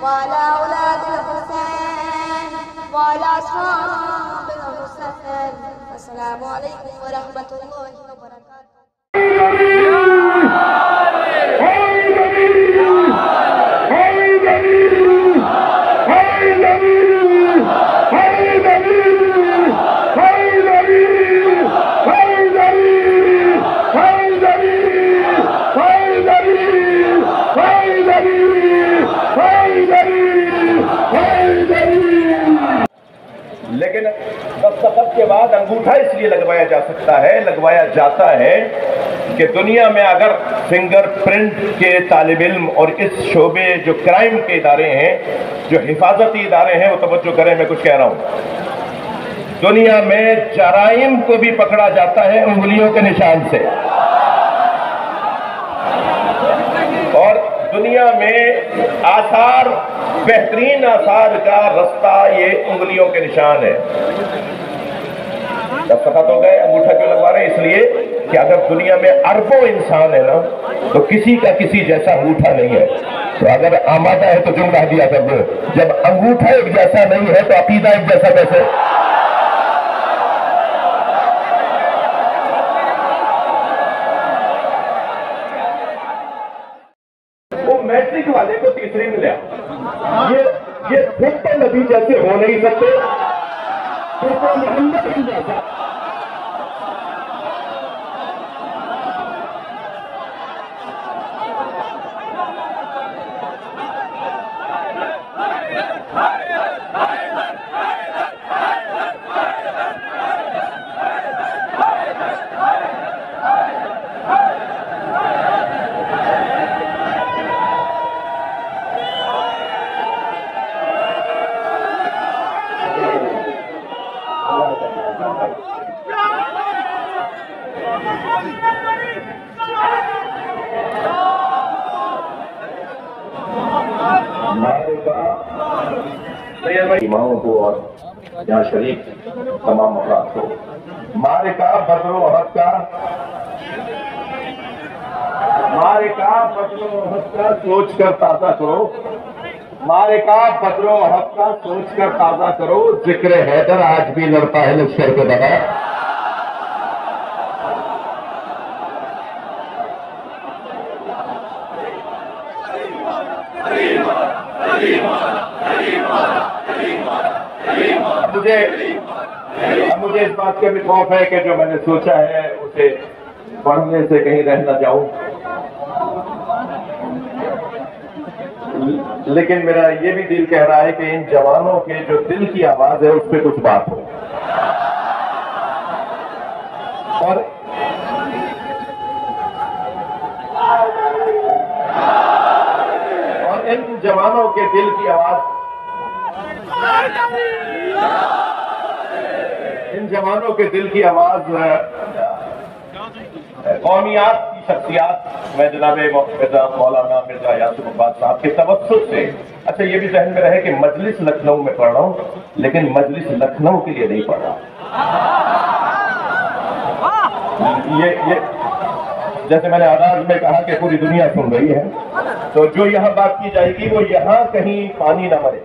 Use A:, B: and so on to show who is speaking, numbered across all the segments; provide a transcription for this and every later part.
A: वाला औलादिल हुसैन वाला अस्हाबिल हुसैन। अस्सलामु अलैकुम व रहमतुल्लाहि व बरकातुहू।
B: लेकिन दस्तखत के बाद अंगूठा इसलिए लगवाया जाता है कि दुनिया में अगर फिंगरप्रिंट के तालिब इल्म और इस शोबे जो क्राइम के इदारे हैं, जो हिफाजती इदारे हैं, वो तवज्जो करें, मैं कुछ कह रहा हूं। दुनिया में जराइम को भी पकड़ा जाता है उंगलियों के निशान से, और दुनिया में आसार, बेहतरीन आसार का रास्ता ये उंगलियों के निशान है। दस्तखत हो गए, अंगूठा क्यों लगवा रहे हैं? इसलिए कि अगर दुनिया में अरबों इंसान है ना, तो किसी का किसी जैसा अंगूठा नहीं है। तो अगर आमादा है तो जुम कह दिया कर दो, जब अंगूठा एक जैसा नहीं है तो अकीदा एक जैसा कैसे? मैट्रिक वाले को तीसरी मिला, ये खुद तो नबी जैसे हो नहीं सकते, फिर तो मोहम्मद ही जैसा। इमामों को और यहाँ शरीफ तमाम अफराद को मारिका बदरो हद का सोच कर ताजा करो, मारिका बदरो हद का सोच कर ताजा करो। जिक्र हैदर आज भी लड़ता है लश्कर के बगैर। मुझे इस बात का भी खौफ है कि जो मैंने सोचा है उसे पढ़ने से कहीं रह न जाऊं, लेकिन मेरा ये भी दिल कह रहा है कि इन जवानों के जो दिल की आवाज है उस पर कुछ बात हो। और इन जवानों के दिल की आवाज, कौमियात की शख्सियात में जनाब मौलाना मिर्जा यासिर अब्बास साहब के तवज्जुह से, अच्छा ये भी ज़हन में रहे कि मजलिस लखनऊ में पढ़ रहा हूं, लेकिन मजलिस लखनऊ के लिए नहीं पढ़ रहा। ये जैसे मैंने आगाज में कहा कि पूरी दुनिया सुन रही है, तो जो यहाँ बात की जाएगी वो यहाँ कहीं पानी ना मरे।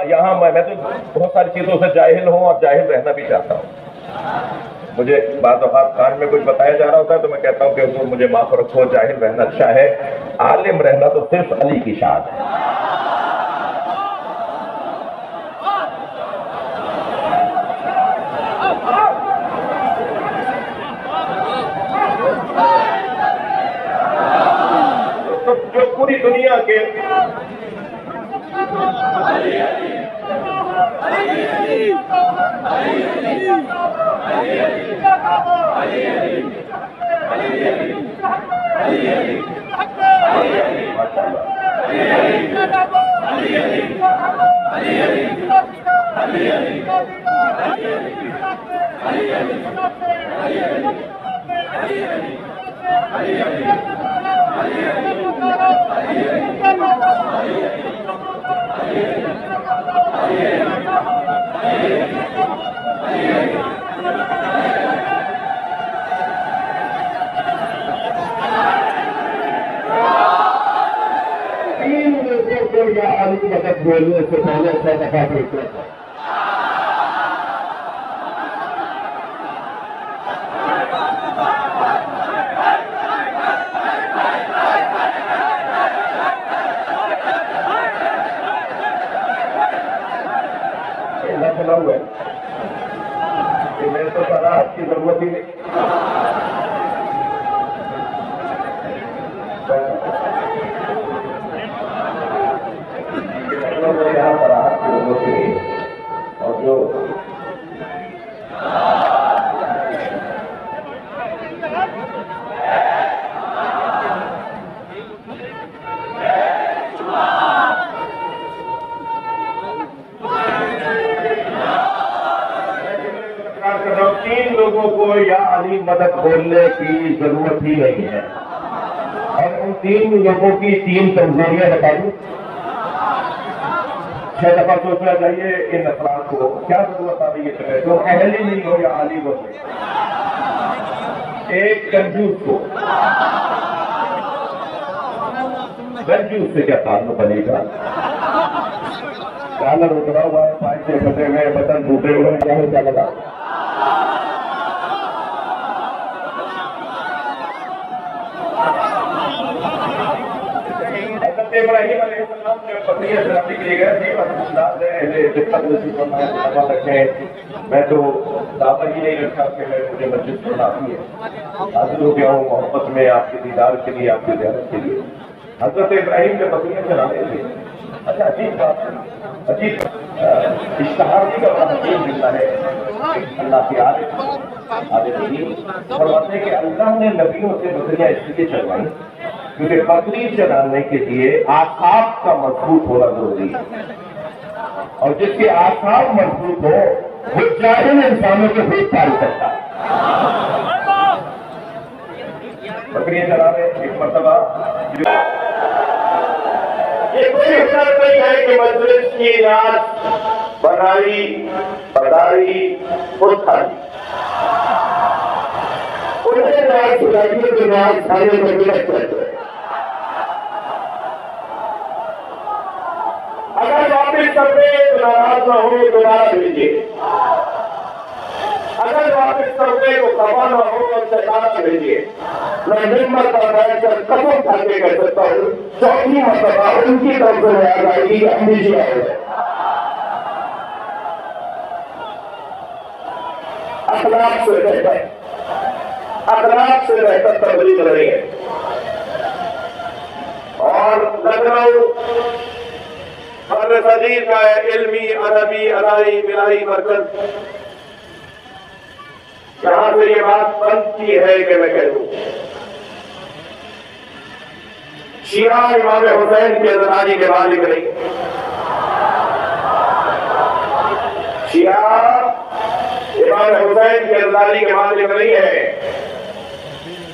B: यहाँ मैं तो बहुत सारी चीजों से जाहिल हूँ और जाहिल रहना भी चाहता हूँ। मुझे बात कान में कुछ बताया जा रहा होता है तो मैं कहता हूँ कि वो मुझे माफ रखो, जाहिल रहना अच्छा है, आलिम रहना तो सिर्फ अली की शान है। तो जो पूरी दुनिया के आली मदद बोलने से पहले 100 दफा सोचना था। लखनऊ है कि मैं तो परात की जरूरत ही नहीं। लखनऊ में यहाँ परात की जरूरत ही नहीं। और जो तीन लोगों को या अली मदद बोलने की जरूरत ही नहीं है। और उन तीन लोगों की तीन कमजोरियां बता दूं। 6 दफा सोचना चाहिए इन अफराद को क्या जरूरत आ रही है, जो अहल ही नहीं हो या अली बोले। एक कंजूस को, कंजूस से क्या ताल्लुक बनेगा? कॉलर उतरा हुआ है, पाइप फटे हुए, बटन टूटे हुए, क्या लगा? इब्राहिम अलैहिस्सलाम जो बकरियां चराने के लिए गए थे, मैं तो दावा ही नहीं रखा कि मैं मुझे मस्जिद बनाती है। हाजिर हो गया हूँ मोहब्बत में आपके दीदार के लिए, आपकी ज़ियारत के लिए। हज़रत इब्राहिम जो बकरियां चराने थे, अच्छा अजीब बात, अजीब इश्तिहार भी का बड़ा मिलता है। अल्लाह की आदत फरमाते कि अल्लाह ने नबियों से बकरियां इसलिए चलवाई क्योंकि बकरी चलाने के लिए आसाब का मजबूत होना जरूरी है। और जिसके आसाब मजबूत हो वो जाहिल इंसानों को भूत पाल सकता है। बकरियां चला रहे एक मरतबा, ये कोई शर्त नहीं है कि मजलिस की रात बनाई बदाई खुद खाली उन्हें रात सुनाइए कि रात खाने में विलक करते। अगर वापिस करते तो नाराज न हो, दोबारा भेजिए। अगर वापिस करते तो खफा न हो तो सरकार भेजिए। मैं हिम्मत का बैठकर कसम खा के कह सकता हूँ, चौथी मरतबा उनकी तरफ से याद आएगी कि हमेशा है। अखलाक से बेहतर, अखलाक से बेहतर तबलीग रही है। और लखनऊ सदीर का इल्मी अदबी अदाई मिलाई मरकज, जहां से ये बात बनती है कि मैं कह दूं, शिया इमाम हुसैन के जनानी के मालिक नहीं, शिया इमाम हुसैन के जनानी के मालिक नहीं है।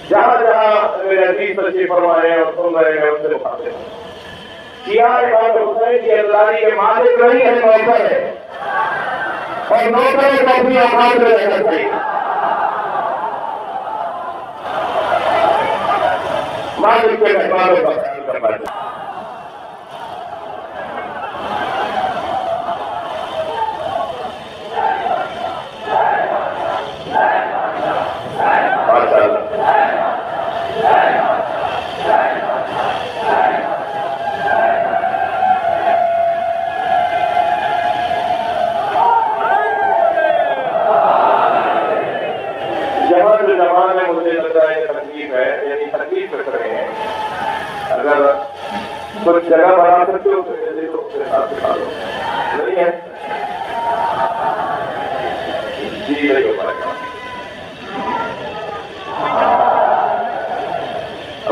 B: जहां जहां मेरे अजीज तशरीफ फरमाए और सुन रहे हैं उनसे मुखातिब, शिया इमाम हुसैन की अल्लाह के मालिक नहीं है, नौकर है। और नौकर को अपनी औकात में रहना चाहिए। मालिक के मेहमानों का ख्याल करना चाहिए। मुझे लगता है तकलीफ है, यानी तकलीफ रख रहे हैं। अगर कुछ जगह बना सकते हो तो दे दो, नहीं है जी, नहीं हो पाएगा।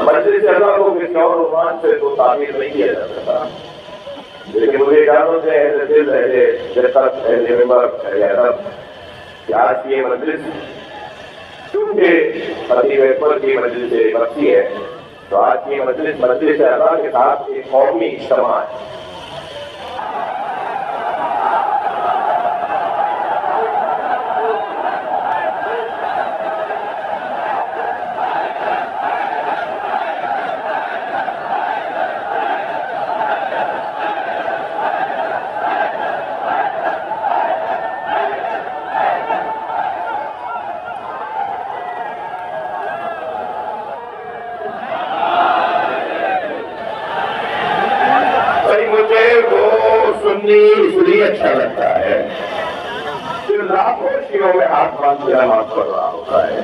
B: मस्जिद से अल्लाह को किसी और उन्वान से तो तामीर नहीं किया जा सकता, लेकिन मुझे जानों से दिल आज की ये मस्जिद क्योंकि खतीब अकबर की मस्जिद से बची है, तो आज की मस्जिद अल्लाह के साथ एक कौमी इज्तिमा है। सुन्नी इसलिए अच्छा लगता है कि लाखों शियों में हाथ बांध के नमाज पढ़ रहा होता है।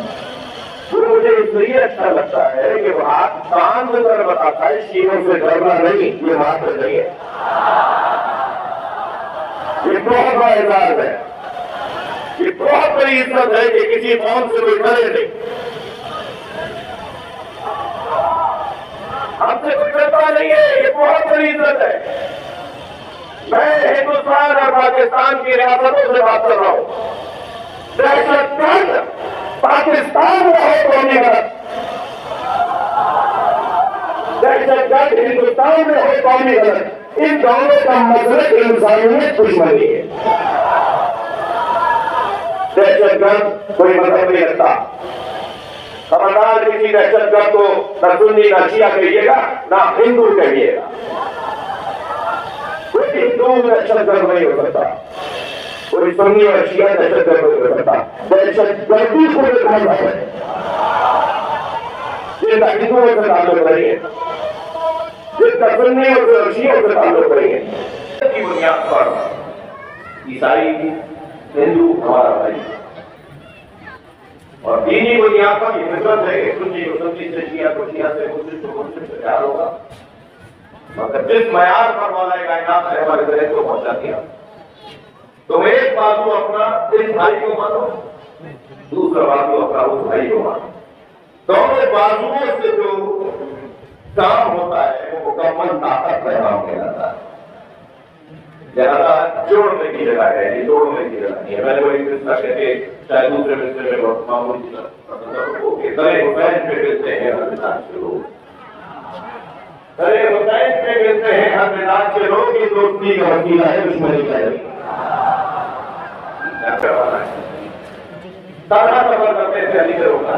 B: फिर मुझे इसलिए अच्छा लगता है कि वो हाथ बांध कर बताता है शियों से डरना नहीं, ये मात्र नहीं है। ये बहुत बड़ा एजाज है, ये बहुत बड़ी इज्जत है कि किसी कौम से कोई डरे नहीं। हमसे कोई डरता नहीं है, ये बहुत बड़ी इज्जत है। मैं हिंदुस्तान और पाकिस्तान की रियासतों से बात कर रहा हूं। दहशतगर्द पाकिस्तान में है कौमी गलत, दहशतगर्द हिंदुस्तान में है कौमी गलत। इन दोनों का मतलब इंसानियत दुश्मनी है। दहशतगर्द कोई मतलब नहीं रखता। खबरदार किसी दहशतगर्द को न सुन्नी न शिया कहिएगा, ना हिंदू कहिएगा। कोई हिंदू दहशतगर्द नहीं हो सकता, कोई सुन्नी और शिया दहशतगर्द नहीं हो सकता। दहशतगर्दी को मतलब है जिनका हिंदुओं से ताल्लुक नहीं है, जिनका सुन्नी और शिया से ताल्लुक नहीं है। की बुनियाद पर ईसाई हिंदू हमारा भाई, और दीनी बुनियाद पर ये हिजरत है कि सुन्नी को सुन्नी से, शिया को शिया से, मुस्लिम को मुस्लिम से प्यार होगा। मगर जिस मयार पर वाला कायनात ने हमारे जहन को पहुंचा दिया, तुम एक बाजू अपना इस भाई को मानो, दूसरा बाजू अपना उस भाई को मानो। दोनों बाजुओं से जो काम होता है वो मुकम्मल ताकत का काम कहलाता है। ज्यादा जोड़ने की जगह है, ये तोड़ने की जगह नहीं है। मैंने वही मिसरा कहते चाहे दूसरे मिसरे में बहुत मामूली गले हुसैन पे मिलते हैं हर मिजाज के लोग, गले हुसैन पे मिलते हैं हर मिजाज के लोग। ये दोस्ती का वसीला है, दुश्मनी का है। सारा सफर करते थे अली से रोका,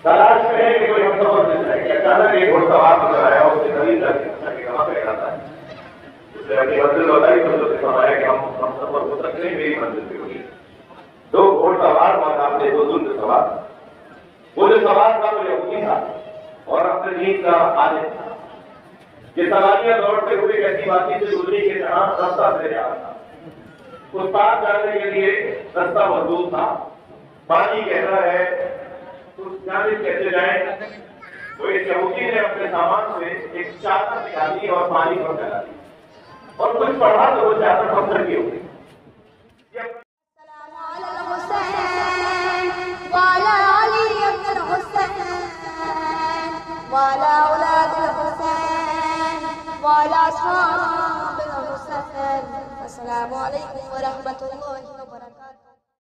B: तलाश में है कि कोई हम सफर मिल जाए। अचानक एक घुड़सवार नजर आया, उससे खरीद करके कहाँ पे खाता है, उसने अपनी मंजिल बताई तो उसने समझाया कि हम सफर हो सकते हैं, मेरी मंजिल पे होगी। दो घुड़सवार मैदान में, दो दुर्ग सवार, वो जो सवार था वो यहूदी था और अपने दीन का आदित था। ये सवारियां दौड़ते हुए ऐसी बातचीत से गुजरी के जहां रास्ता से जा रहा था, उस पार जाने के लिए रास्ता मजबूत था, पानी गहरा है, तो जाने कैसे जाए। तो इस यहूदी ने अपने सामान से एक चादर निकाली और पानी पर फैला दी, और कुछ पढ़ा तो वो चादर पत्थर की हो गई।
A: अस्सलामु अलैकुम व रहमतुल्लाहि व बरकातहू।